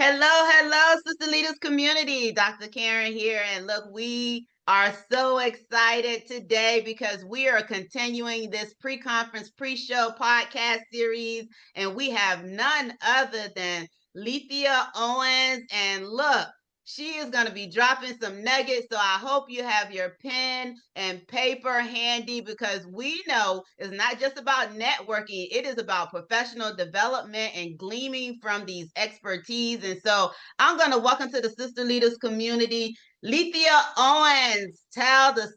Hello, hello, Sister Leaders community. Dr. Karen here. And look, we are so excited today because we are continuing this pre-conference, pre-show podcast series. And we have none other than Lethia Owens. And look, she is going to be dropping some nuggets. So I hope you have your pen and paper handy because we know it's not just about networking, it is about professional development and gleaming from these expertise. And so I'm going to welcome to the Sister Leaders community Lethia Owens. Tell the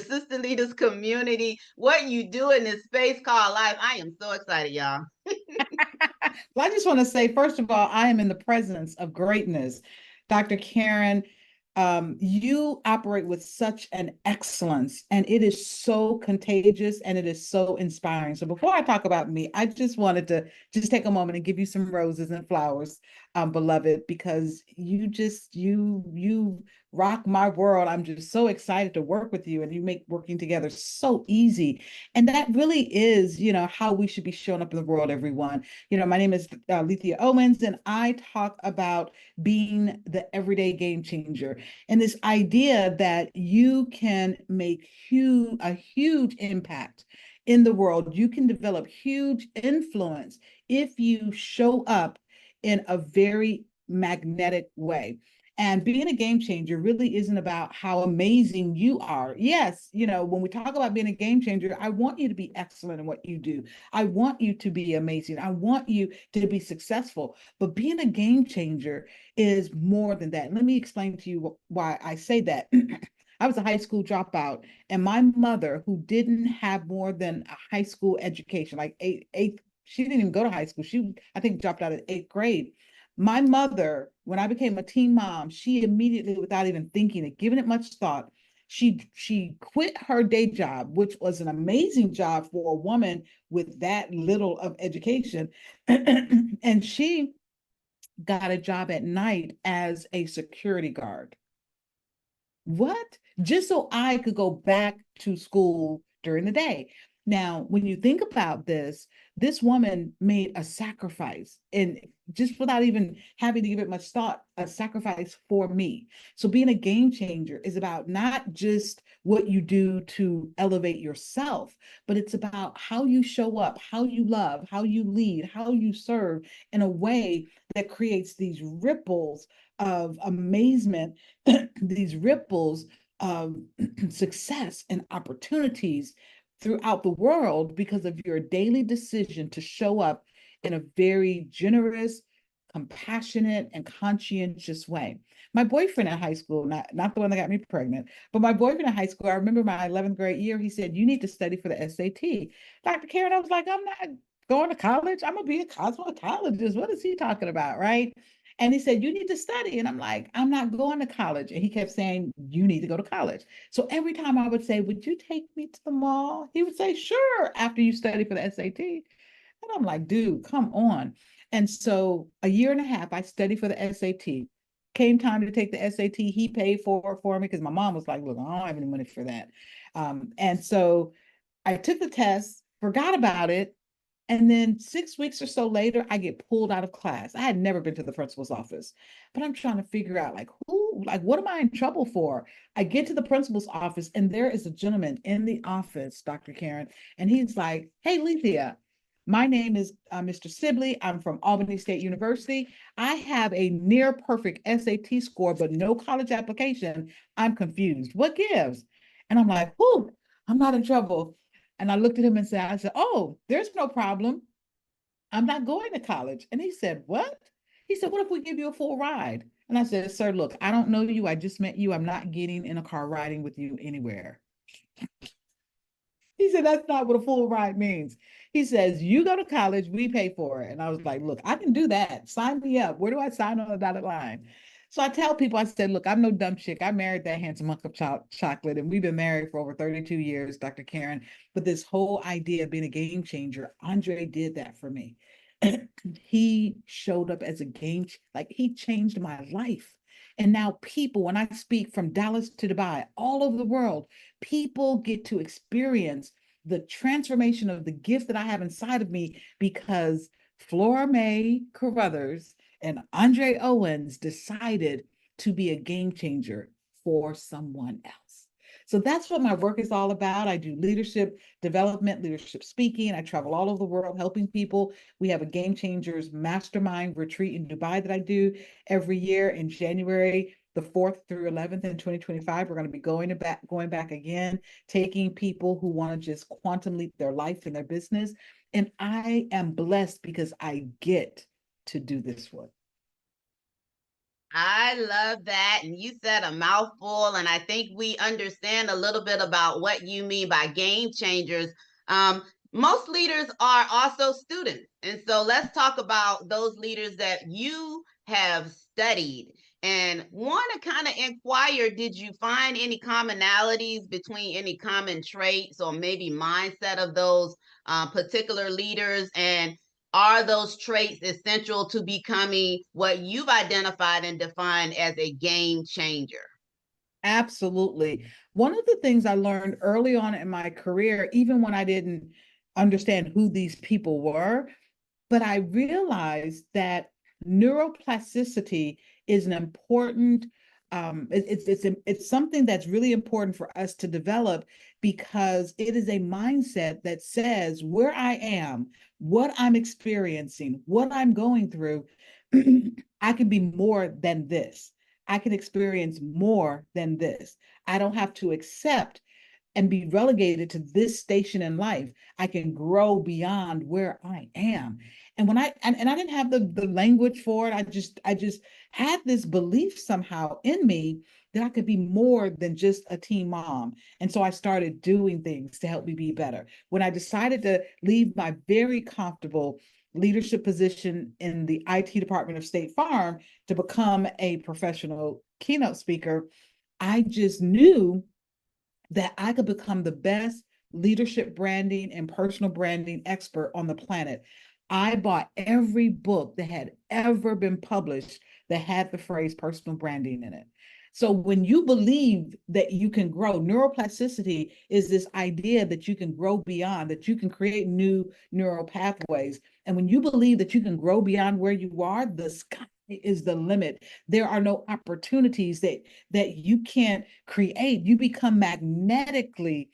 Sister Leaders community what you do in this space called life. I am so excited, y'all. Well, I just want to say, first of all, I am in the presence of greatness. Dr. Karen, you operate with such an excellence, and it is so contagious and it is so inspiring. So before I talk about me, I just wanted to just take a moment and give you some roses and flowers, beloved, because you rock my world. I'm just so excited to work with you, and you make working together so easy. And that really is, how we should be showing up in the world, everyone. My name is Lethia Owens, and I talk about being the everyday game changer and this idea that you can make a huge impact in the world. You can develop huge influence if you show up in a very magnetic way. And being a game changer really isn't about how amazing you are. Yes, when we talk about being a game changer, I want you to be excellent in what you do. I want you to be amazing. I want you to be successful. But being a game changer is more than that. Let me explain to you why I say that. I was a high school dropout, and my mother, who didn't have more than a high school education, like eighth, she didn't even go to high school. She, I think, dropped out at eighth grade. My mother, when I became a teen mom, she immediately, without even thinking it, giving it much thought, she quit her day job, which was an amazing job for a woman with that little of education, and she got a job at night as a security guard. What? Just so I could go back to school during the day. Now, when you think about this woman made a sacrifice, and just without even having to give it much thought, a sacrifice for me. So being a game changer is about not just what you do to elevate yourself, but it's about how you show up, how you love, how you lead, how you serve in a way that creates these ripples of amazement, these ripples of success and opportunities throughout the world because of your daily decision to show up in a very generous, compassionate, and conscientious way. My boyfriend in high school, not the one that got me pregnant, but my boyfriend in high school, I remember my 11th grade year, he said, "You need to study for the SAT." Dr. Karen, I was like, "I'm not going to college. I'm going to be a cosmetologist. What is he talking about?" Right. And he said, "You need to study." And I'm like, "I'm not going to college." And he kept saying, "You need to go to college." So every time I would say, "Would you take me to the mall?" He would say, "Sure, after you study for the SAT." And I'm like, "Dude, come on." And so a year and a half, I studied for the SAT. Came time to take the SAT, he paid for it for me because my mom was like, "Look, I don't have any money for that." And so I took the test, forgot about it, and then 6 weeks or so later, I get pulled out of class. I had never been to the principal's office, but I'm trying to figure out what am I in trouble for? I get to the principal's office, and there is a gentleman in the office, Dr. Karen, and he's like, "Hey, Lethia, my name is Mr. Sibley. I'm from Albany State University. I have a near perfect SAT score, but no college application. I'm confused. What gives?" And I'm like, "Whoo, I'm not in trouble." And I looked at him and said, "Oh, there's no problem. I'm not going to college." And he said, "What?" He said, "What if we give you a full ride?" And I said, "Sir, look, I don't know you. I just met you. I'm not getting in a car riding with you anywhere." He said, "That's not what a full ride means." He says, "You go to college, we pay for it." And I was like, "Look, I can do that. Sign me up. Where do I sign on the dotted line?" So I tell people, I said, "Look, I'm no dumb chick. I married that handsome hunk of chocolate, and we've been married for over 32 years, Dr. Karen. But this whole idea of being a game changer, Andre did that for me." He showed up as a like he changed my life. And now people, when I speak from Dallas to Dubai, all over the world, people get to experience the transformation of the gift that I have inside of me because Flora Mae Carruthers And Andre Owens decided to be a game changer for someone else. So that's what my work is all about. I do leadership development, leadership speaking. I travel all over the world helping people. We have a Game Changers Mastermind retreat in Dubai that I do every year in January the 4th through 11th in 2025. We're going to be going back again, taking people who want to just quantum leap their life and their business. And I am blessed because I get to do this work. I love that. And you said a mouthful, and I think we understand a little bit about what you mean by game changers. Most leaders are also students. And so let's talk about those leaders that you have studied and want to kind of inquire, did you find any commonalities between any common traits or maybe mindset of those particular leaders? And are those traits essential to becoming what you've identified and defined as a game changer? Absolutely. One of the things I learned early on in my career, even when I didn't understand who these people were, but I realized that neuroplasticity is an important it's something that's really important for us to develop because it is a mindset that says where I am, what I'm experiencing, what I'm going through, I can be more than this. I can experience more than this. I don't have to accept and be relegated to this station in life. I can grow beyond where I am. And when I didn't have the language for it, I just had this belief somehow in me that I could be more than just a teen mom. And so I started doing things to help me be better. When I decided to leave my very comfortable leadership position in the IT department of State Farm to become a professional keynote speaker, I just knew that I could become the best leadership branding and personal branding expert on the planet. I bought every book that had ever been published that had the phrase personal branding in it. So when you believe that you can grow, neuroplasticity is this idea that you can grow beyond, that you can create new neural pathways. And when you believe that you can grow beyond where you are, the sky is the limit. There are no opportunities that you can't create. You become magnetic,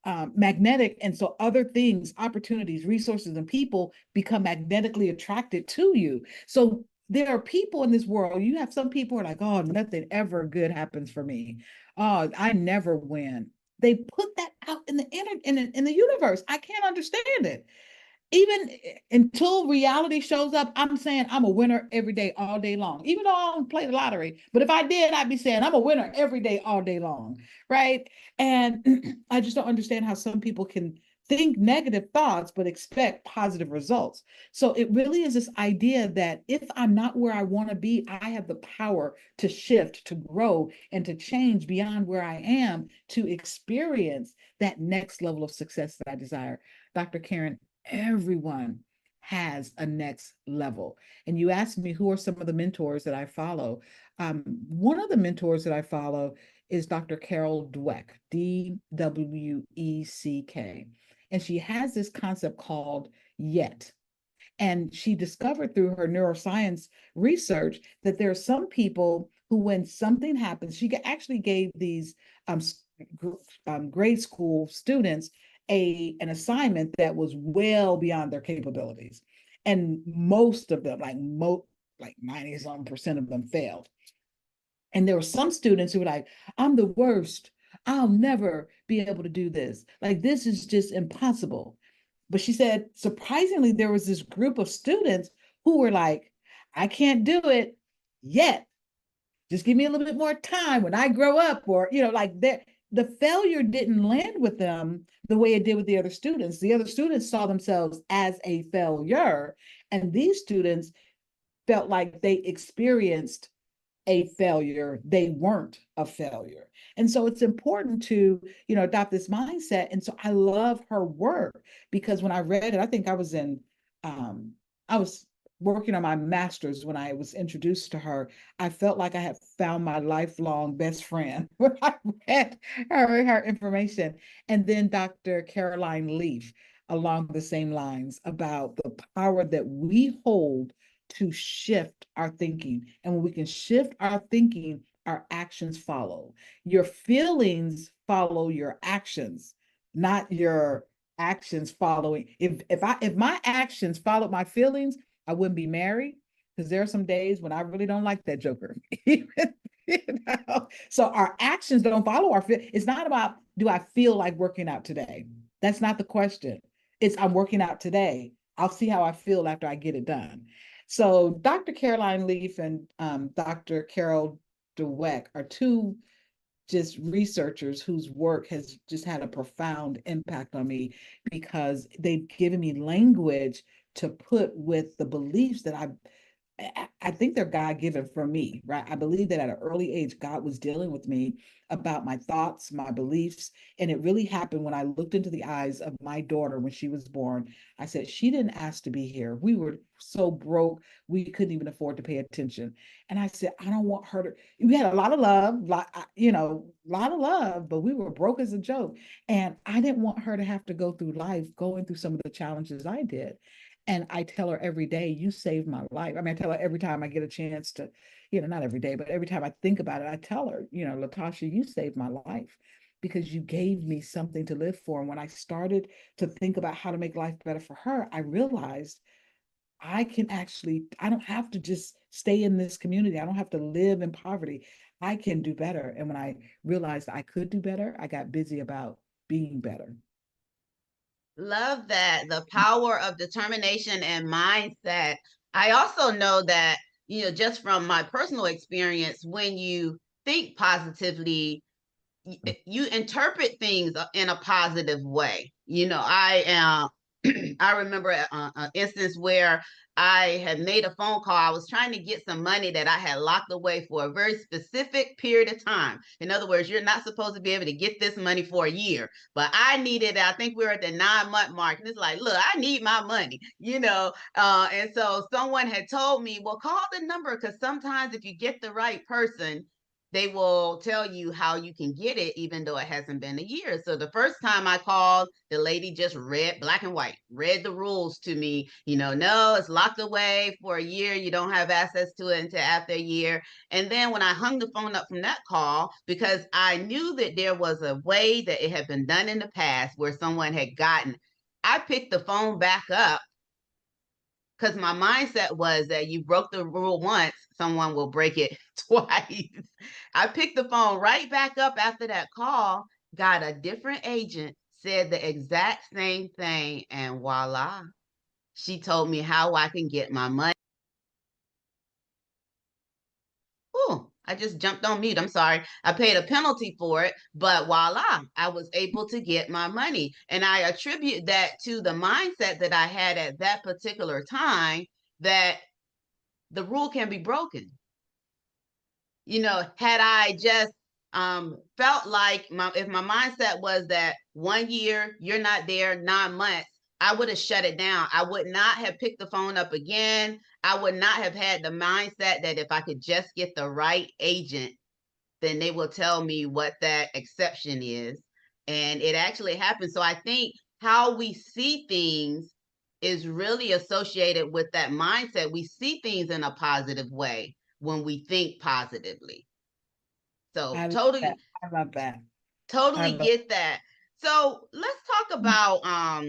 and so other things, opportunities, resources, and people become magnetically attracted to you. So there are people in this world. You have some people who are like, oh, nothing ever good happens for me. Oh, I never win. They put that out in the universe. I can't understand it. Even until reality shows up, I'm saying I'm a winner every day, all day long. Even though I don't play the lottery, but if I did, I'd be saying I'm a winner every day, all day long, right? And I just don't understand how some people can think negative thoughts but expect positive results. So it really is this idea that if I'm not where I want to be, I have the power to shift, to grow, and to change beyond where I am to experience that next level of success that I desire. Dr. Karen, everyone has a next level. And you asked me who are some of the mentors that I follow. One of the mentors that I follow is Dr. Carol Dweck, Dweck. And she has this concept called yet. And she discovered through her neuroscience research that there are some people who, when something happens, she actually gave these um, grade school students an assignment that was well beyond their capabilities. And most of them, like 90 some percent of them failed. And there were some students who were like, I'm the worst. I'll never be able to do this. Like, this is just impossible. But she said, surprisingly, there was this group of students who were like, I can't do it yet. Just give me a little bit more time when I grow up, or, like the failure didn't land with them the way it did with the other students. The other students saw themselves as a failure, and these students felt like they experienced a failure. They weren't a failure. And so it's important to, adopt this mindset. And so I love her work because when I read it, I think I was working on my master's when I was introduced to her. I felt like I had found my lifelong best friend when I read her information. And then Dr. Caroline Leaf along the same lines about the power that we hold to shift our thinking. And when we can shift our thinking, our actions follow. Your feelings follow your actions, not your actions following. If my actions followed my feelings, I wouldn't be married, because there are some days when I really don't like that joker. So our actions don't follow our feel. It's not about, do I feel like working out today? That's not the question. It's, I'm working out today. I'll see how I feel after I get it done. So Dr. Caroline Leaf and Dr. Carol Dweck are two just researchers whose work has just had a profound impact on me, because they've given me language to put with the beliefs that I think they're God given for me, right? I believe that at an early age, God was dealing with me about my thoughts, my beliefs. And it really happened when I looked into the eyes of my daughter when she was born. I said, she didn't ask to be here. We were so broke, we couldn't even afford to pay attention. And I said, I don't want her to, we had a lot of love, a lot of love, but we were broke as a joke. And I didn't want her to have to go through life going through some of the challenges I did. And I tell her every day, you saved my life. I mean, I tell her every time I get a chance to, not every day, but every time I think about it, I tell her, Latasha, you saved my life because you gave me something to live for. And when I started to think about how to make life better for her, I realized I don't have to just stay in this community. I don't have to live in poverty. I can do better. And when I realized I could do better, I got busy about being better. Love that. The power of determination and mindset. I also know that, just from my personal experience, when you think positively, you interpret things in a positive way. I am. I remember an instance where I had made a phone call. I was trying to get some money that I had locked away for a very specific period of time. In other words, you're not supposed to be able to get this money for a year, but I needed it. I think we were at the 9-month mark, and it's like, look, I need my money. And so someone had told me, well, call the number, because sometimes if you get the right person, they will tell you how you can get it, even though it hasn't been a year. So the first time I called, the lady just read black and white, read the rules to me. No, it's locked away for a year. You don't have access to it until after a year. And then when I hung the phone up from that call, because I knew that there was a way that it had been done in the past where someone had gotten, I picked the phone back up, because my mindset was that you broke the rule once, someone will break it twice. I picked the phone right back up after that call, got a different agent, said the exact same thing, and voila, she told me how I can get my money. Oh, I just jumped on mute. I'm sorry. I paid a penalty for it, but voila, I was able to get my money. And I attribute that to the mindset that I had at that particular time, that the rule can be broken. Had I just felt like if my mindset was that 1 year, you're not there, 9 months, I would have shut it down. I would not have picked the phone up again. I would not have had the mindset that if I could just get the right agent, then they will tell me what that exception is. And it actually happens. So I think how we see things is really associated with that mindset. We see things in a positive way when we think positively. So I love that. totally, I love that. I totally love. get that. So let's talk about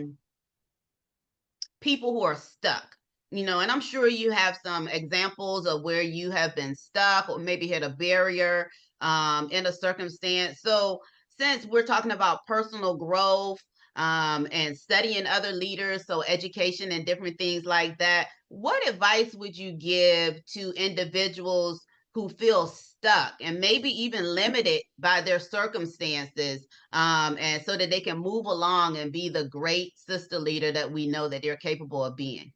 people who are stuck. And I'm sure you have some examples of where you have been stuck or maybe hit a barrier in a circumstance. So since we're talking about personal growth and studying other leaders, so education and different things like that, what advice would you give to individuals who feel stuck and maybe even limited by their circumstances, and so that they can move along and be the great sister leader that we know that they're capable of being?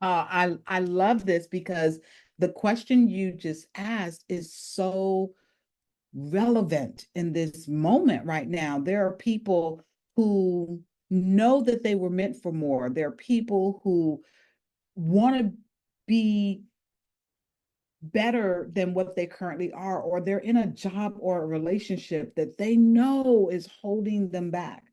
I love this, because the question you just asked is so relevant in this moment right now. There are people who know that they were meant for more. There are people who want to be better than what they currently are, or they're in a job or a relationship that they know is holding them back.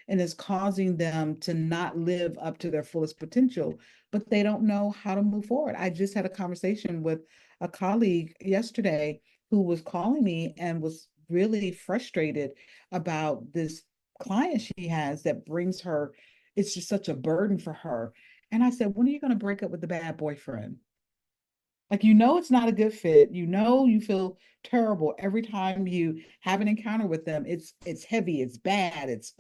and it's causing them to not live up to their fullest potential, but they don't know how to move forward. I just had a conversation with a colleague yesterday who was calling me and was really frustrated about this client she has that brings her, it's just such a burden for her. And I said, when are you going to break up with the bad boyfriend? Like, it's not a good fit. You feel terrible every time you have an encounter with them. It's heavy, it's bad, it's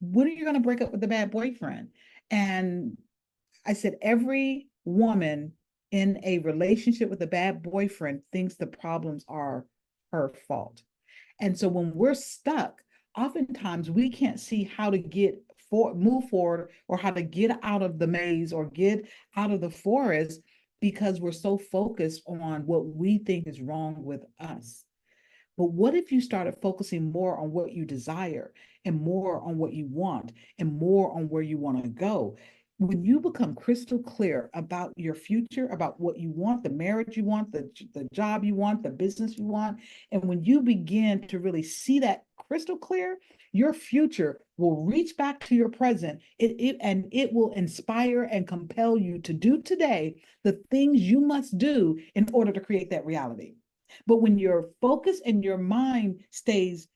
when are you going to break up with the bad boyfriend? And I said, every woman in a relationship with a bad boyfriend thinks the problems are her fault. And so when we're stuck, oftentimes we can't see how to move forward, or how to get out of the maze or get out of the forest, because we're so focused on what we think is wrong with us. But what if you started focusing more on what you desire, and more on what you want, and more on where you want to go? When you become crystal clear about your future, about what you want, the marriage you want, the job you want, the business you want, and when you begin to really see that crystal clear, your future will reach back to your present. And it will inspire and compel you to do today the things you must do in order to create that reality. But when your focus and your mind stays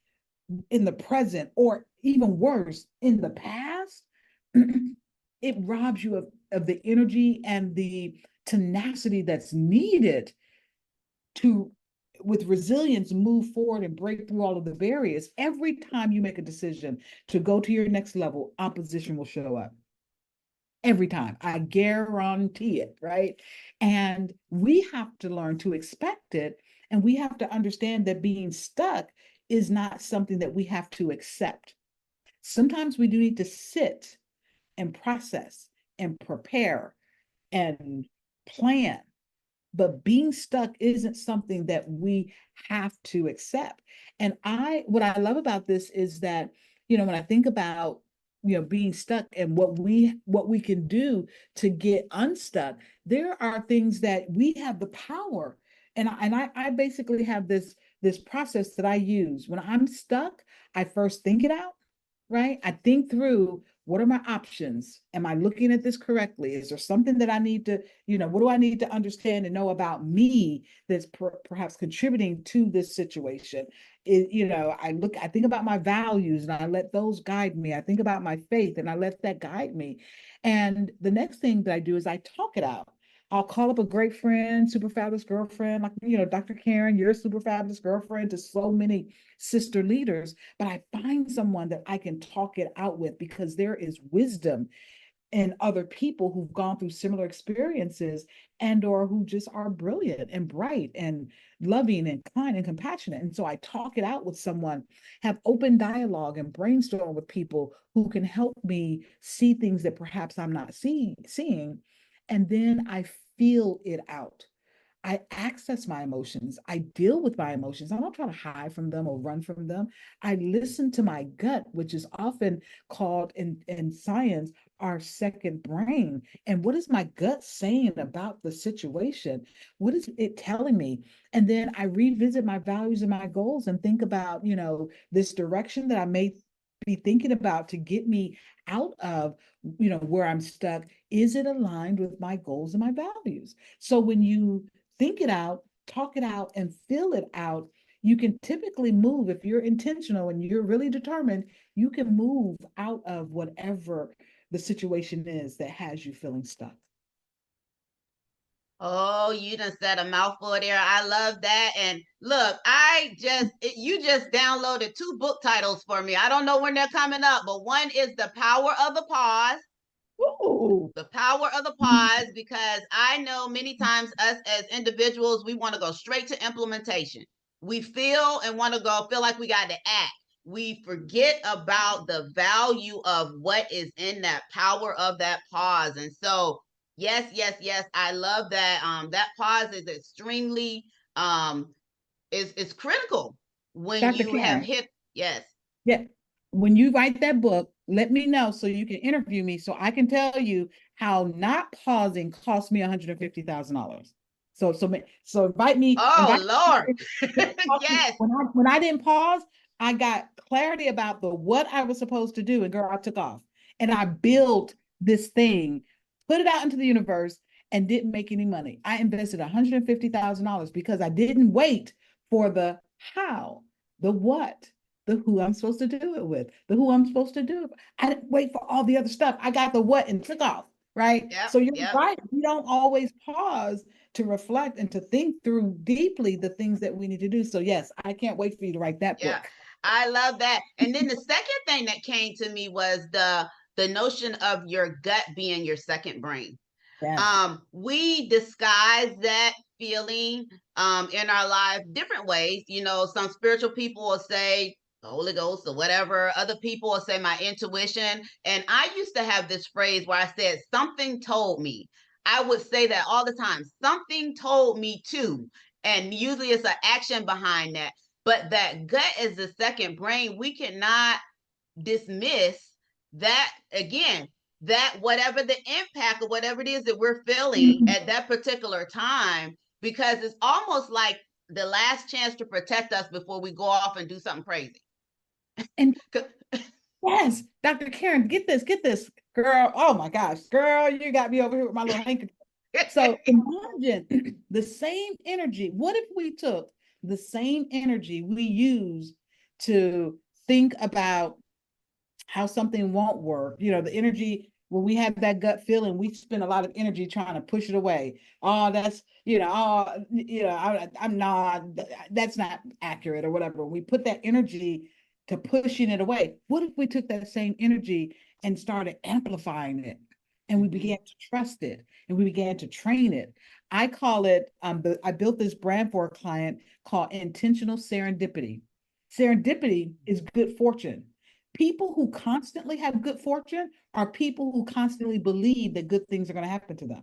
in the present, or even worse, in the past, it robs you of the energy and the tenacity that's needed to, with resilience, move forward and break through all of the barriers. Every time you make a decision to go to your next level, opposition will show up. Every time, I guarantee it, right? And we have to learn to expect it. And we have to understand that being stuck is not something that we have to accept. Sometimes we do need to sit and process and prepare and plan. But being stuck isn't something that we have to accept. And what I love about this is that, when I think about, being stuck and what we can do to get unstuck, there are things that we have the power. And I basically have this process that I use when I'm stuck. I first think it out, right? I think through, what are my options? Am I looking at this correctly? Is there something that I need to, what do I need to understand and know about me that's perhaps contributing to this situation? I think about my values and I let those guide me. I think about my faith and I let that guide me. And the next thing that I do is I talk it out. I'll call up a great friend, super fabulous girlfriend, like, Dr. Karen, you're a super fabulous girlfriend to so many sister leaders. But I find someone that I can talk it out with, because there is wisdom in other people who've gone through similar experiences, and or who just are brilliant and bright and loving and kind and compassionate. And so I talk it out with someone, have open dialogue and brainstorm with people who can help me see things that perhaps I'm not seeing. And then I feel it out. I access my emotions. I deal with my emotions. I don't try to hide from them or run from them. I listen to my gut, which is often called in science our second brain. And what is my gut saying about the situation? What is it telling me? And then I revisit my values and my goals and think about, this direction that I may be thinking about to get me out of, where I'm stuck. Is it aligned with my goals and my values? So when you think it out, talk it out, and feel it out, you can typically move. If you're intentional and you're really determined, you can move out of whatever the situation is that has you feeling stuck. Oh, you done said a mouthful there. I love that. And look, you just downloaded two book titles for me. I don't know when they're coming up, but one is The Power of the Pause. Ooh. The power of the pause, because I know many times us as individuals, we want to go straight to implementation. We feel and want to feel like we got to act. We forget about the value of what is in that power of that pause. And so, yes, yes, yes, I love that. That pause is extremely is critical when Dr. you have Karen, hit. Yes. yeah, when you write that book, let me know so you can interview me so I can tell you how not pausing cost me $150,000. So invite me, Oh Lord. Yes. when I didn't pause, I got clarity about the what I was supposed to do, and girl, I took off and I built this thing, put it out into the universe, and didn't make any money. I invested $150,000 because I didn't wait for the how, the what, the who I'm supposed to do it with, the who I'm supposed to do it. I didn't wait for all the other stuff. I got the what and took off, right? Yep. So you're Yep. right. We don't always pause to reflect and to think through deeply the things that we need to do. So yes, I can't wait for you to write that Yeah. book. I love that. And then the second thing that came to me was the notion of your gut being your second brain. Yes. We disguise that feeling in our life different ways. You know, some spiritual people will say Holy Ghost or whatever. Other people will say my intuition. And I used to have this phrase where I said, something told me. I would say that all the time. Something told me to. And usually it's an action behind that. But that gut is the second brain. We cannot dismiss that again, that whatever the impact or whatever it is that we're feeling at that particular time, because it's almost like the last chance to protect us before we go off and do something crazy. And yes, Dr. Karen, get this, girl. Oh my gosh, girl, you got me over here with my little handkerchief. So imagine the same energy. What if we took the same energy we use to think about how something won't work? You know, the energy when we have that gut feeling, we spend a lot of energy trying to push it away. Oh, that's, I'm not, that's not accurate or whatever. We put that energy to pushing it away. What if we took that same energy and started amplifying it? And we began to trust it and we began to train it. I call it, I built this brand for a client called intentional serendipity. Serendipity is good fortune. People who constantly have good fortune are people who constantly believe that good things are going to happen to them.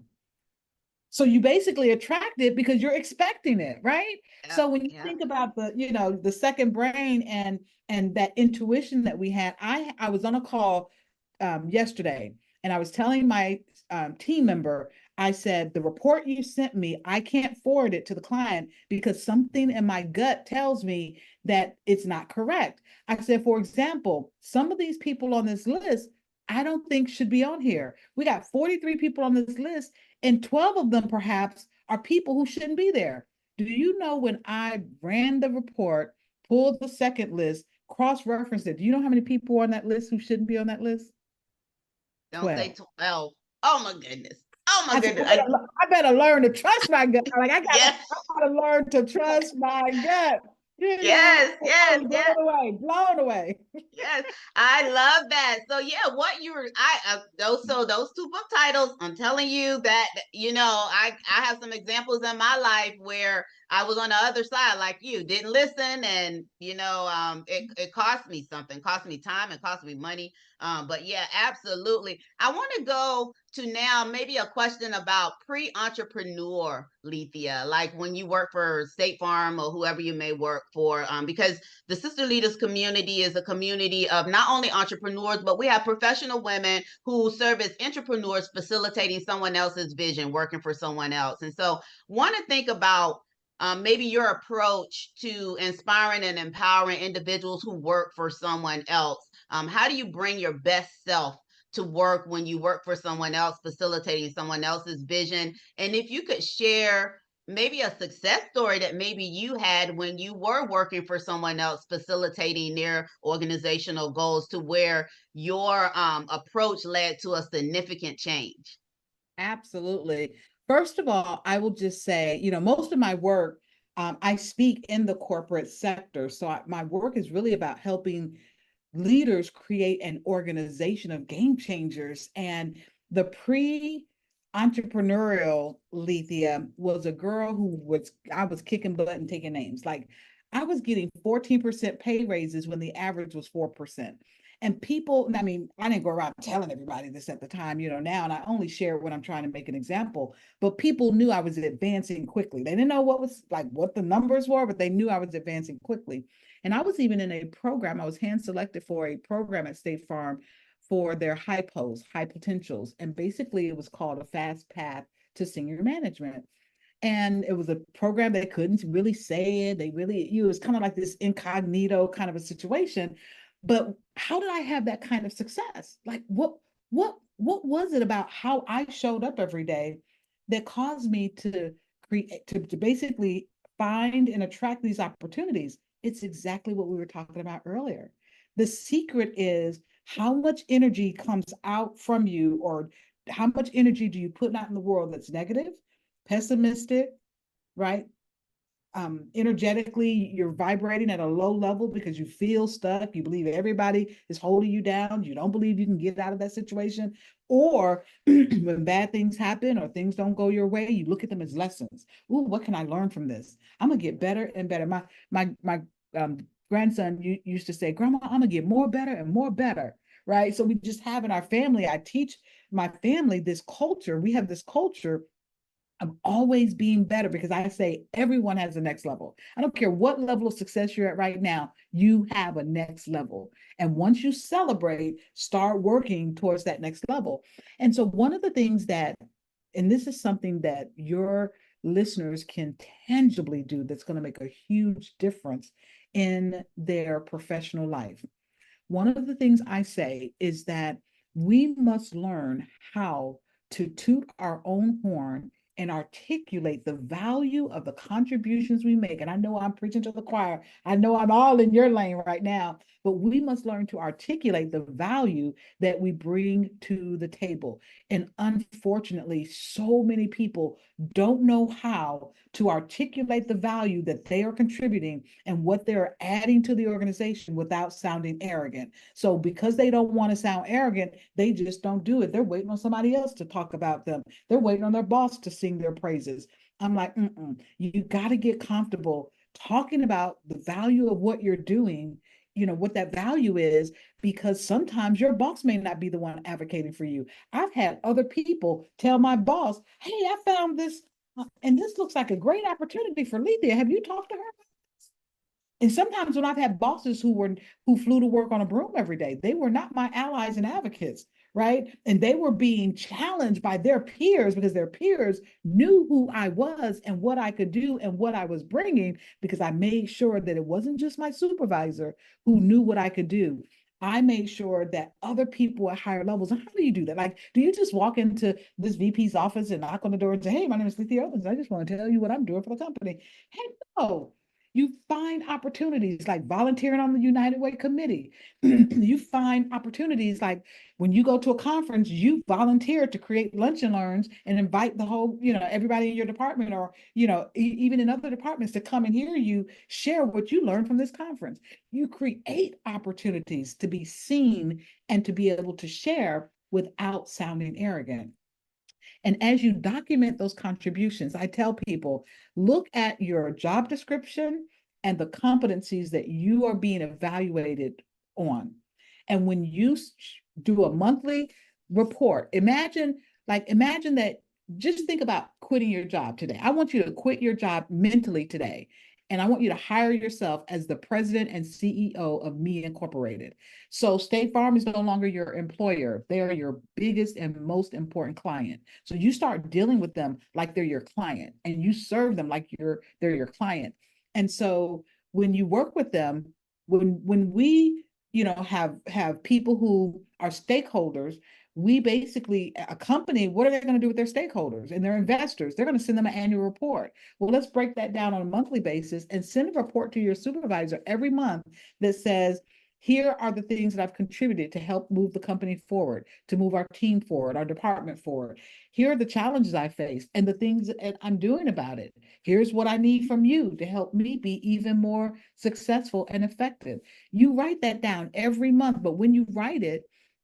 So you basically attract it because you're expecting it, right? Yeah, So when you yeah. think about the second brain and that intuition that we had, I was on a call yesterday and I was telling my team member, I said, the report you sent me, I can't forward it to the client because something in my gut tells me that it's not correct. I said, for example, some of these people on this list, I don't think should be on here. We got 43 people on this list, and 12 of them perhaps are people who shouldn't be there. Do you know when I ran the report, pulled the second list, cross-referenced it? Do you know how many people are on that list who shouldn't be on that list? Don't say 12. 12. Oh my goodness. Oh my I said, goodness. I better learn to trust my gut. Like Yes, I gotta learn to trust my gut. yes, I yes, was yes. blown away. Yes, I love that. So yeah, what you were those two book titles, I'm telling you that I have some examples in my life where I was on the other side like you, didn't listen, and it cost me something, cost me time, and cost me money. But yeah, absolutely. I want to go to now maybe a question about pre-entrepreneur, Lethia, like when you work for State Farm or whoever you may work for, because the Sister Leaders community is a community of not only entrepreneurs, but we have professional women who serve as entrepreneurs, facilitating someone else's vision, working for someone else. And so, want to think about maybe your approach to inspiring and empowering individuals who work for someone else. How do you bring your best self to work when you work for someone else, facilitating someone else's vision? And if you could share maybe a success story that maybe you had when you were working for someone else, facilitating their organizational goals, to where your approach led to a significant change. Absolutely. First of all, I will just say, most of my work, I speak in the corporate sector. So my work is really about helping leaders create an organization of game changers. And the entrepreneurial Lethia was a girl I was kicking butt and taking names. Like I was getting 14% pay raises when the average was 4%. And people, I mean, I didn't go around telling everybody this at the time, now, and I only share when I'm trying to make an example, but people knew I was advancing quickly. They didn't know what the numbers were, but they knew I was advancing quickly. And I was even in a program, I was hand selected for a program at State Farm for their high posts, high potentials. And basically it was called a fast path to senior management. And it was a program that couldn't really say it. They really, it was kind of like this incognito kind of a situation. But how did I have that kind of success? Like what was it about how I showed up every day that caused me to create to basically find and attract these opportunities? It's exactly what we were talking about earlier. The secret is how much energy comes out from you, or how much energy do you put out in the world that's negative, pessimistic, right? Energetically, you're vibrating at a low level because you feel stuck. You believe everybody is holding you down. You don't believe you can get out of that situation. Or when bad things happen or things don't go your way, you look at them as lessons. Ooh, what can I learn from this? I'm gonna get better and better. My grandson used to say, "Grandma, I'm gonna get more better and more better." Right. So we just have in our family. I teach my family this culture. We have this culture of always being better, because I say everyone has a next level. I don't care what level of success you're at right now, you have a next level. And once you celebrate, start working towards that next level. And so, one of the things that, and this is something that your listeners can tangibly do that's going to make a huge difference in their professional life. One of the things I say is that we must learn how to toot our own horn and articulate the value of the contributions we make. And I know I'm preaching to the choir. I know I'm all in your lane right now, but we must learn to articulate the value that we bring to the table. And unfortunately, so many people don't know how to articulate the value that they are contributing and what they're adding to the organization without sounding arrogant. So because they don't want to sound arrogant, they just don't do it. They're waiting on somebody else to talk about them. They're waiting on their boss to sing their praises. I'm like, you got to get comfortable talking about the value of what you're doing, what that value is, because sometimes your boss may not be the one advocating for you. I've had other people tell my boss, "Hey, I found this, and this looks like a great opportunity for Lethia. Have you talked to her?" And sometimes when I've had bosses who flew to work on a broom every day, they were not my allies and advocates, right? And they were being challenged by their peers because their peers knew who I was and what I could do and what I was bringing, because I made sure that it wasn't just my supervisor who knew what I could do. I made sure that other people at higher levels. And how do you do that? Like, do you just walk into this VP's office and knock on the door and say, "Hey, my name is Lethia Owens. I just want to tell you what I'm doing for the company"? Hey, no. You find opportunities like volunteering on the United Way committee. You find opportunities like when you go to a conference, you volunteer to create lunch and learns and invite the whole, everybody in your department, or, even in other departments, to come and hear you share what you learned from this conference. You create opportunities to be seen and to be able to share without sounding arrogant. And as you document those contributions, I tell people, look at your job description and the competencies that you are being evaluated on. And when you do a monthly report, imagine that, just think about quitting your job today. I want you to quit your job mentally today. And I want you to hire yourself as the president and CEO of Me Incorporated. So State Farm is no longer your employer. They are your biggest and most important client. So you start dealing with them like they're your client, and you serve them like they're your client. And so when you work with them, when we, have people who are stakeholders, we basically, a company, what are they going to do with their stakeholders and their investors? They're going to send them an annual report. Well, let's break that down on a monthly basis and send a report to your supervisor every month that says, here are the things that I've contributed to help move the company forward, to move our team forward, our department forward. Here are the challenges I face and the things that I'm doing about it. Here's what I need from you to help me be even more successful and effective. You write that down every month, but when you write it,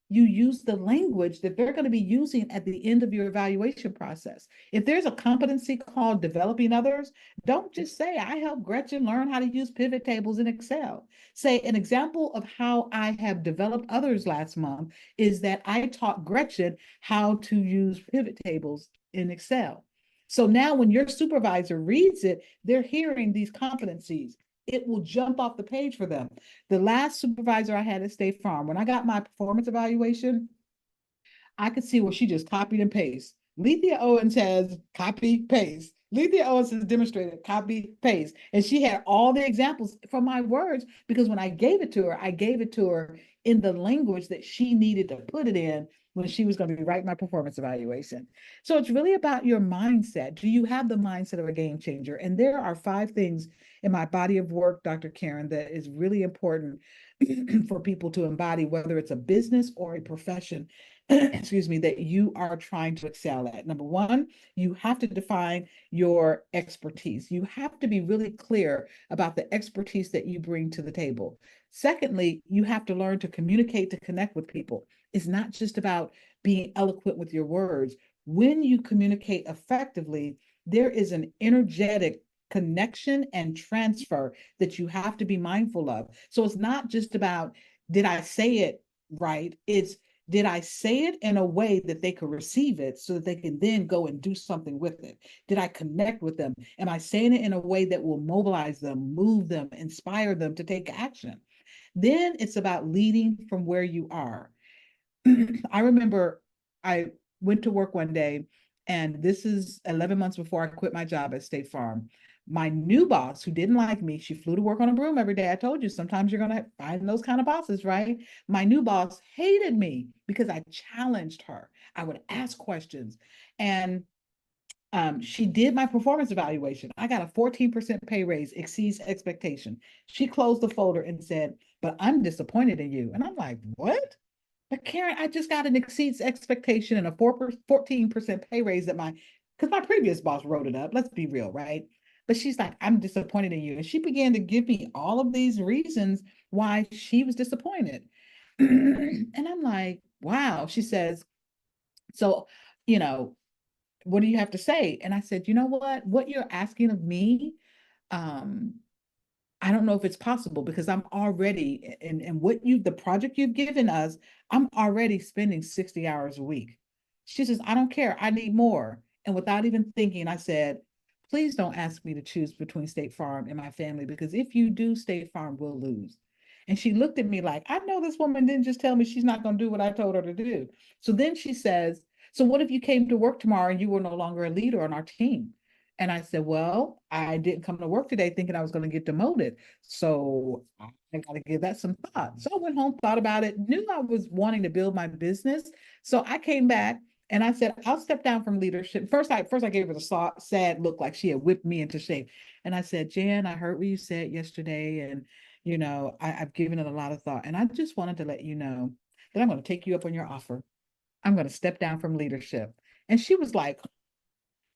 you use the language that they're going to be using at the end of your evaluation process. If there's a competency called developing others, don't just say, "I helped Gretchen learn how to use pivot tables in Excel." Say, an example of how I have developed others last month is that I taught Gretchen how to use pivot tables in Excel. So now when your supervisor reads it, they're hearing these competencies. It will jump off the page for them. The last supervisor I had at State Farm, when I got my performance evaluation, I could see where she just copied and pasted. Lethia Owens has copy paste. Lethia Owens has demonstrated copy paste, and she had all the examples from my words because when I gave it to her, I gave it to her in the language that she needed to put it in when she was going to be writing my performance evaluation. So it's really about your mindset. Do you have the mindset of a game changer? And there are 5 things in my body of work, Dr. Karen, that is really important for people to embody, whether it's a business or a profession, excuse me, that you are trying to excel at. Number one, you have to define your expertise. You have to be really clear about the expertise that you bring to the table. Secondly, you have to learn to communicate, to connect with people. It's not just about being eloquent with your words. When you communicate effectively, there is an energetic connection and transfer that you have to be mindful of. So it's not just about, did I say it right? It's, did I say it in a way that they could receive it so that they can then go and do something with it? Did I connect with them? Am I saying it in a way that will mobilize them, move them, inspire them to take action? Then it's about leading from where you are. I remember I went to work one day, and this is 11 months before I quit my job at State Farm. My new boss, who didn't like me, she flew to work on a broom every day. I told you sometimes you're going to find those kind of bosses, right? My new boss hated me because I challenged her. I would ask questions. And she did my performance evaluation. I got a 14% pay raise, exceeds expectation. She closed the folder and said, "But I'm disappointed in you." And I'm like, "What?" But Karen, I just got an exceeds expectation and a 14% pay raise that because my previous boss wrote it up. Let's be real, right? But she's like, "I'm disappointed in you." And she began to give me all of these reasons why she was disappointed. And I'm like, wow. She says, "So, you know, what do you have to say?" And I said, "You know what you're asking of me, um, I don't know if it's possible because I'm already and what you the project you've given us, I'm already spending 60 hours a week." She says, "I don't care. I need more." And without even thinking, I said, "Please don't ask me to choose between State Farm and my family because if you do, State Farm will lose." And she looked at me like, "I know this woman didn't just tell me she's not going to do what I told her to do." So then she says, "So what if you came to work tomorrow and you were no longer a leader on our team?" And I said, "Well, I didn't come to work today thinking I was going to get demoted. So I got to give that some thought." So I went home, thought about it, knew I was wanting to build my business. So I came back and I said, "I'll step down from leadership." First I gave her the sad look like she had whipped me into shape. And I said, "Jan, I heard what you said yesterday. And, I've given it a lot of thought. And I just wanted to let you know that I'm going to take you up on your offer. I'm going to step down from leadership." And she was like,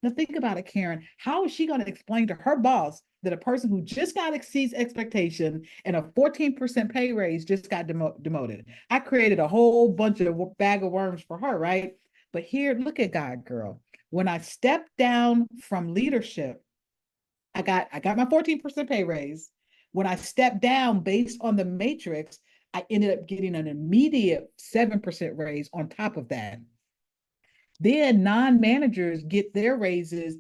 now think about it, Karen. How is she going to explain to her boss that a person who just got exceeds expectation and a 14% pay raise just got demoted? I created a whole bunch of bag of worms for her, right? But here, look at God, girl. When I stepped down from leadership, I got my 14% pay raise. When I stepped down based on the matrix, I ended up getting an immediate 7% raise on top of that. Then non-managers get their raises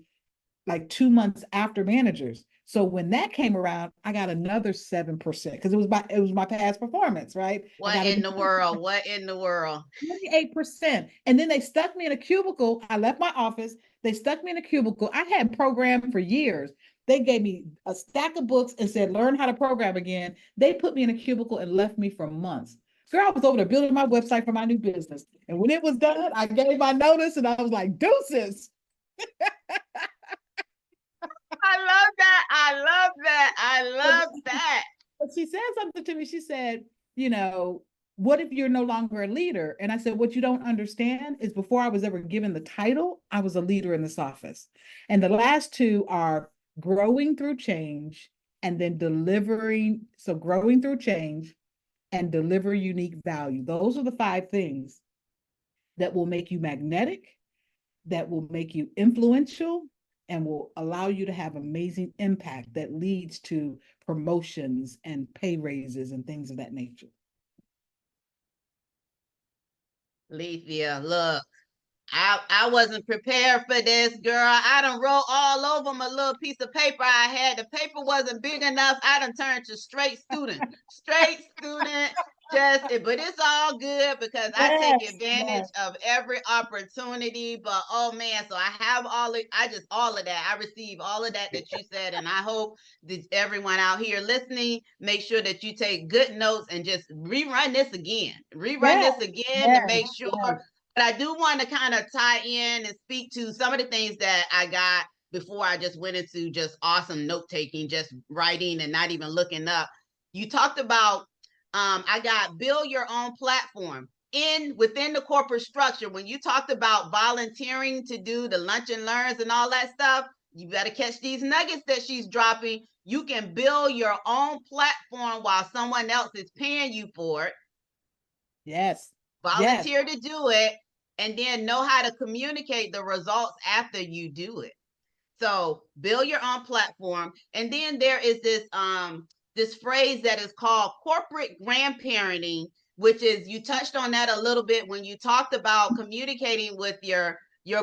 like 2 months after managers. So when that came around, I got another 7% because it was my past performance, right? I What got in the another world? What in the world? 28%. And then they stuck me in a cubicle. I left my office. They stuck me in a cubicle. I had programmed for years. They gave me a stack of books and said, "Learn how to program again." They put me in a cubicle and left me for months. Girl, I was over there building my website for my new business. And when it was done, I gave my notice and I was like, "Deuces." I love that. I love that. I But love that. she said something to me. She said, "What if you're no longer a leader?" And I said, "What you don't understand is before I was ever given the title, I was a leader in this office." And the last two are growing through change and then delivering. So growing through change and deliver unique value. Those are the 5 things that will make you magnetic, that will make you influential, and will allow you to have amazing impact that leads to promotions and pay raises and things of that nature. Lethia, look. I wasn't prepared for this, girl. I done wrote all over my little piece of paper I had. The paper wasn't big enough. I done turned to straight student. But it's all good because I take Yes, advantage yes, of every opportunity. But oh man, so I have all of that. I receive all of that you said, and I hope that everyone out here listening, make sure that you take good notes and just rerun yes, this again to yes, make sure. yes. But I do want to kind of tie in and speak to some of the things that I got before I just went into just awesome note taking, just writing and not even looking up. You talked about I got build your own platform in within the corporate structure. When you talked about volunteering to do the lunch and learns and all that stuff, you better catch these nuggets that she's dropping. You can build your own platform while someone else is paying you for it. Yes, yes. Volunteer to do it, and then know how to communicate the results after you do it. So build your own platform. And then there is this phrase that is called corporate grandparenting, which is, you touched on that a little bit when you talked about communicating with your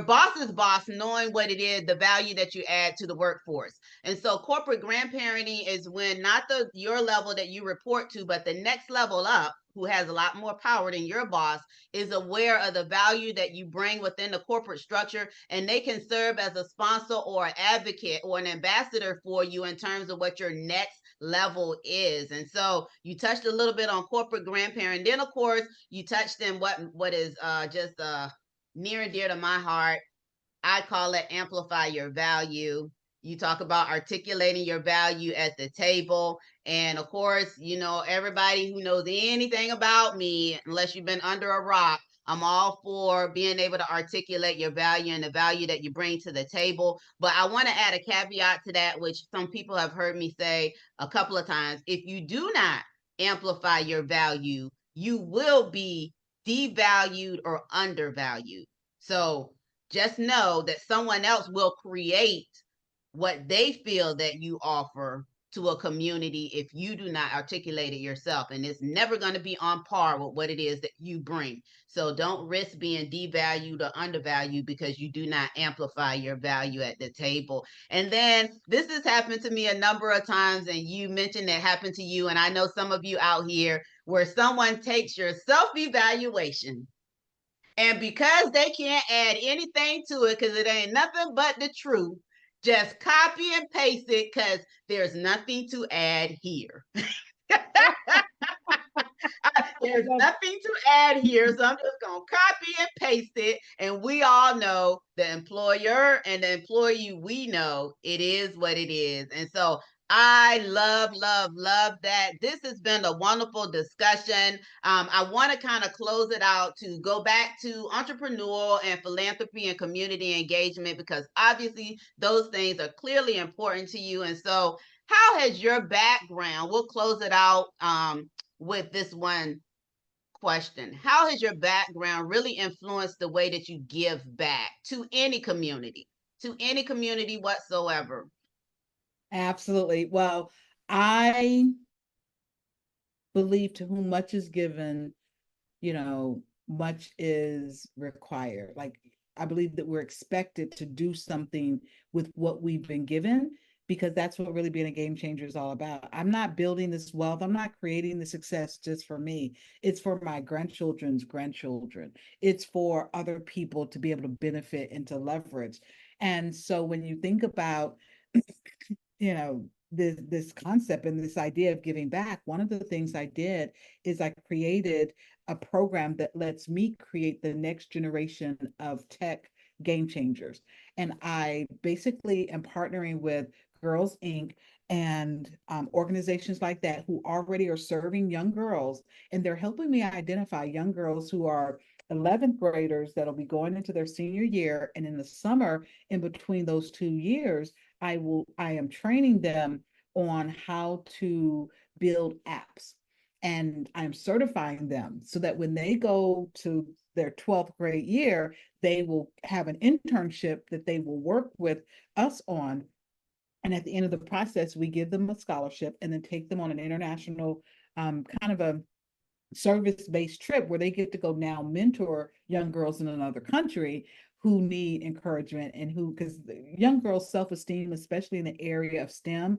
boss's boss, knowing what it is, the value that you add to the workforce. And so corporate grandparenting is when not your level that you report to, but the next level up, who has a lot more power than your boss, is aware of the value that you bring within the corporate structure, and they can serve as a sponsor or an advocate or an ambassador for you in terms of what your next level is. And so you touched a little bit on corporate grandparent. Then of course you touched in what is just near and dear to my heart. I call it amplify your value. You talk about articulating your value at the table. And of course, everybody who knows anything about me, unless you've been under a rock, I'm all for being able to articulate your value and the value that you bring to the table. But I want to add a caveat to that, which some people have heard me say a couple of times. If you do not amplify your value, you will be devalued or undervalued. So just know that someone else will create what they feel that you offer to a community if you do not articulate it yourself. And it's never going to be on par with what it is that you bring. So don't risk being devalued or undervalued because you do not amplify your value at the table. And then this has happened to me a number of times, and you mentioned it happened to you. And I know some of you out here where someone takes your self evaluation, and because they can't add anything to it, because it ain't nothing but the truth, just copy and paste it because there's nothing to add here. There's nothing to add here, so I'm just going to copy and paste it. And we all know, the employer and the employee, we know it is what it is. And so I love, love, love that. This has been a wonderful discussion. I want to kind of close it out to go back to entrepreneurial and philanthropy and community engagement, because obviously those things are clearly important to you. And so, how has your background, we'll close it out with this one question. How has your background really influenced the way that you give back to any community, whatsoever? Absolutely. Well, I believe to whom much is given, much is required. Like, I believe that we're expected to do something with what we've been given, because that's what really being a game changer is all about. I'm not building this wealth. I'm not creating the success just for me. It's for my grandchildren's grandchildren. It's for other people to be able to benefit and to leverage. And so when you think about, this concept and this idea of giving back, one of the things I did is I created a program that lets me create the next generation of tech game changers. And I basically am partnering with Girls Inc. and organizations like that who already are serving young girls, and they're helping me identify young girls who are 11th graders that'll be going into their senior year, and in the summer in between those 2 years, I am training them on how to build apps, and I'm certifying them so that when they go to their 12th grade year, they will have an internship that they will work with us on. And at the end of the process, we give them a scholarship and then take them on an international kind of a service-based trip where they get to go now mentor young girls in another country who need encouragement, and who, because young girls' self-esteem, especially in the area of STEM,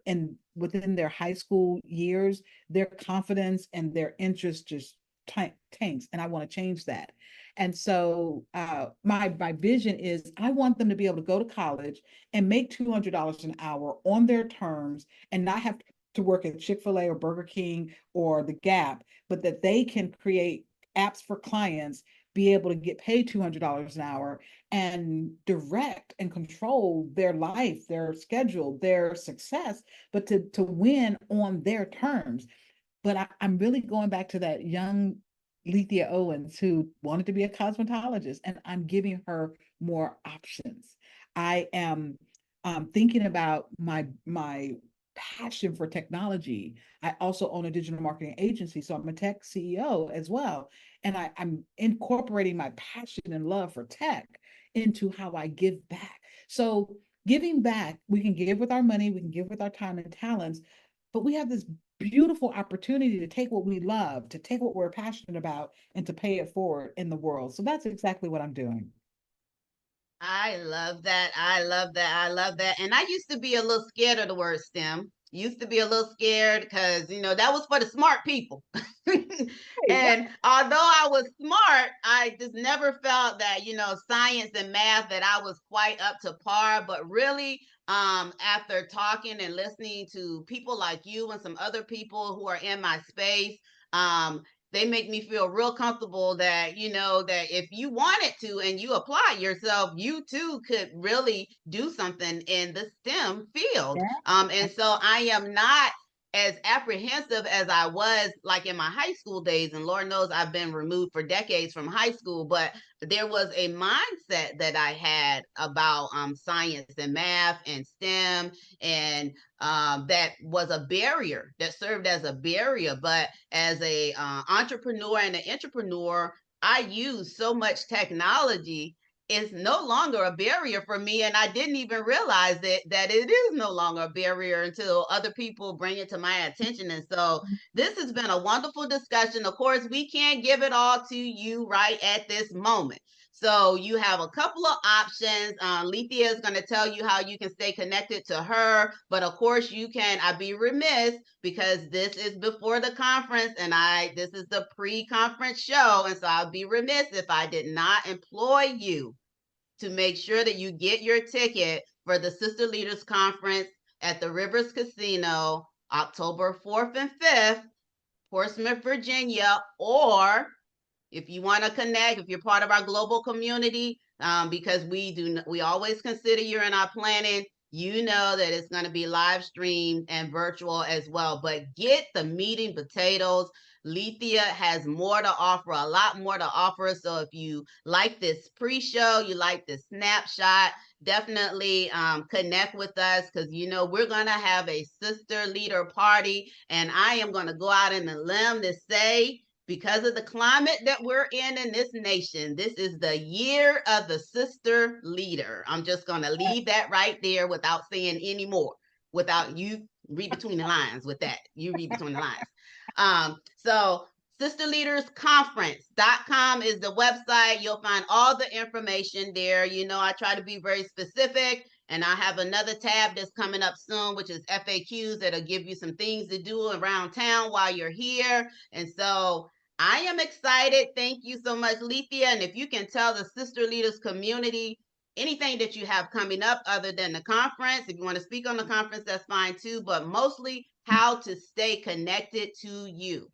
and within their high school years, their confidence and their interest just tanks. And I want to change that. And so my vision is I want them to be able to go to college and make $200 an hour on their terms, and not have to work at Chick-fil-A or Burger King or the Gap, but that they can create apps for clients, be able to get paid $200 an hour, and direct and control their life, their schedule, their success, but to win on their terms. But I'm really going back to that young Lethia Owens who wanted to be a cosmetologist, and I'm giving her more options. I am thinking about my passion for technology. I also own a digital marketing agency, so I'm a tech CEO as well. And I'm incorporating my passion and love for tech into how I give back. So giving back, we can give with our money, we can give with our time and talents, but we have this beautiful opportunity to take what we love, to take what we're passionate about, and to pay it forward in the world. So that's exactly what I'm doing. I love that. I love that. I love that. And I used to be a little scared of the word STEM. Used to be a little scared because, that was for the smart people. Hey, right. And although I was smart, I just never felt that, science and math, that I was quite up to par. But really, after talking and listening to people like you and some other people who are in my space, they make me feel real comfortable that that if you wanted to and you apply yourself, you too could really do something in the STEM field. Yeah. And so I am not as apprehensive as I was like in my high school days, and Lord knows I've been removed for decades from high school, but there was a mindset that I had about science and math and STEM, and that was a barrier, that served as a barrier. But as a entrepreneur and an entrepreneur, I use so much technology. It's no longer a barrier for me, and I didn't even realize that it is no longer a barrier until other people bring it to my attention. And so this has been a wonderful discussion. Of course, we can't give it all to you right at this moment. So you have a couple of options. Lethia is going to tell you how you can stay connected to her. But of course, I'd be remiss because this is before the conference, and this is the pre-conference show. And so I'd be remiss if I did not employ you to make sure that you get your ticket for the Sister Leaders Conference at the Rivers Casino, October 4th and 5th, Portsmouth, Virginia. Or if you want to connect, if you're part of our global community, because we always consider you in our planning, that it's going to be live streamed and virtual as well. But get the meat and potatoes. Lethia has more to offer, a lot more to offer. So if you like this pre-show, you like this snapshot, definitely connect with us, because we're going to have a sister leader party, and I am going to go out on a limb to say, because of the climate that we're in this nation, this is the year of the sister leader. I'm just going to leave that right there without saying any more, without you read between the lines with that. You read between the lines. So sisterleadersconference.com is the website. You'll find all the information there. I try to be very specific, and I have another tab that's coming up soon, which is FAQs, that'll give you some things to do around town while you're here. And so I am excited. Thank you so much, Lethia. And if you can tell the Sister Leaders community anything that you have coming up other than the conference, if you want to speak on the conference, that's fine too, but mostly how to stay connected to you.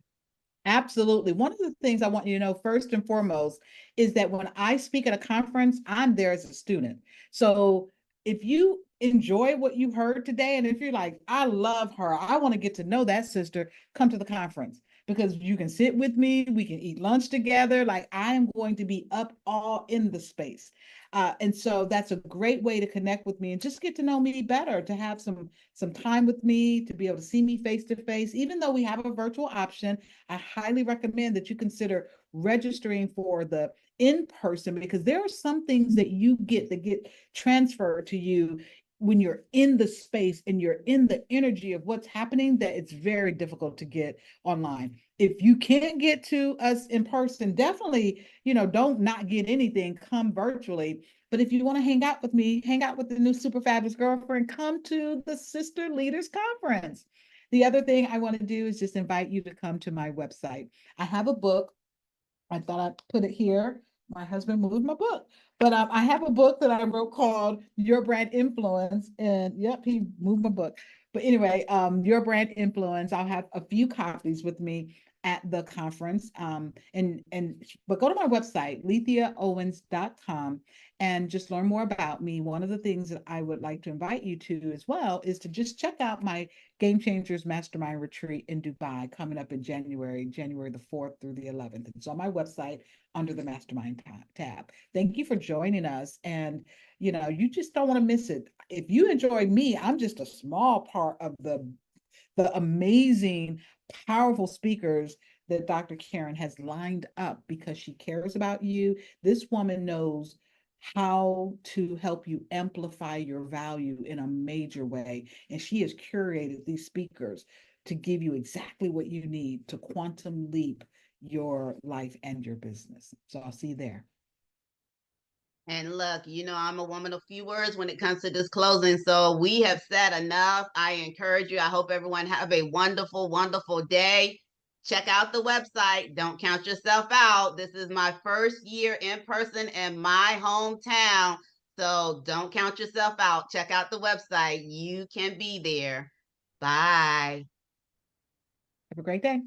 Absolutely. One of the things I want you to know, first and foremost, is that when I speak at a conference, I'm there as a student. So if you enjoy what you heard today, and if you're like, I love her, I want to get to know that sister, come to the conference, because you can sit with me, we can eat lunch together. Like, I am going to be up all in the space. And so that's a great way to connect with me and just get to know me better, to have some time with me, to be able to see me face to face. Even though we have a virtual option, I highly recommend that you consider registering for the in person, because there are some things that you get that get transferred to you when you're in the space and you're in the energy of what's happening, that it's very difficult to get online. If you can't get to us in person, definitely, don't not get anything, come virtually. But if you want to hang out with me, hang out with the new Super Fabulous Girlfriend, come to the Sister Leaders Conference. The other thing I want to do is just invite you to come to my website. I have a book. I thought I'd put it here. My husband moved my book, but I have a book that I wrote called Your Brand Influence. And yep, he moved my book. But anyway, Your Brand Influence. I'll have a few copies with me at the conference. But go to my website, lethiaowens.com, and just learn more about me. One of the things that I would like to invite you to as well is to just check out my Game Changers Mastermind Retreat in Dubai coming up in January the 4th through the 11th. It's on my website under the Mastermind tab. Thank you for joining us. And, you just don't want to miss it. If you enjoy me, I'm just a small part of the amazing, powerful speakers that Dr. Karen has lined up because she cares about you. This woman knows how to help you amplify your value in a major way. And she has curated these speakers to give you exactly what you need to quantum leap your life and your business. So I'll see you there. And look, I'm a woman of few words when it comes to this closing. So we have said enough. I encourage you. I hope everyone have a wonderful, wonderful day. Check out the website. Don't count yourself out. This is my first year in person in my hometown. So don't count yourself out. Check out the website. You can be there. Bye. Have a great day.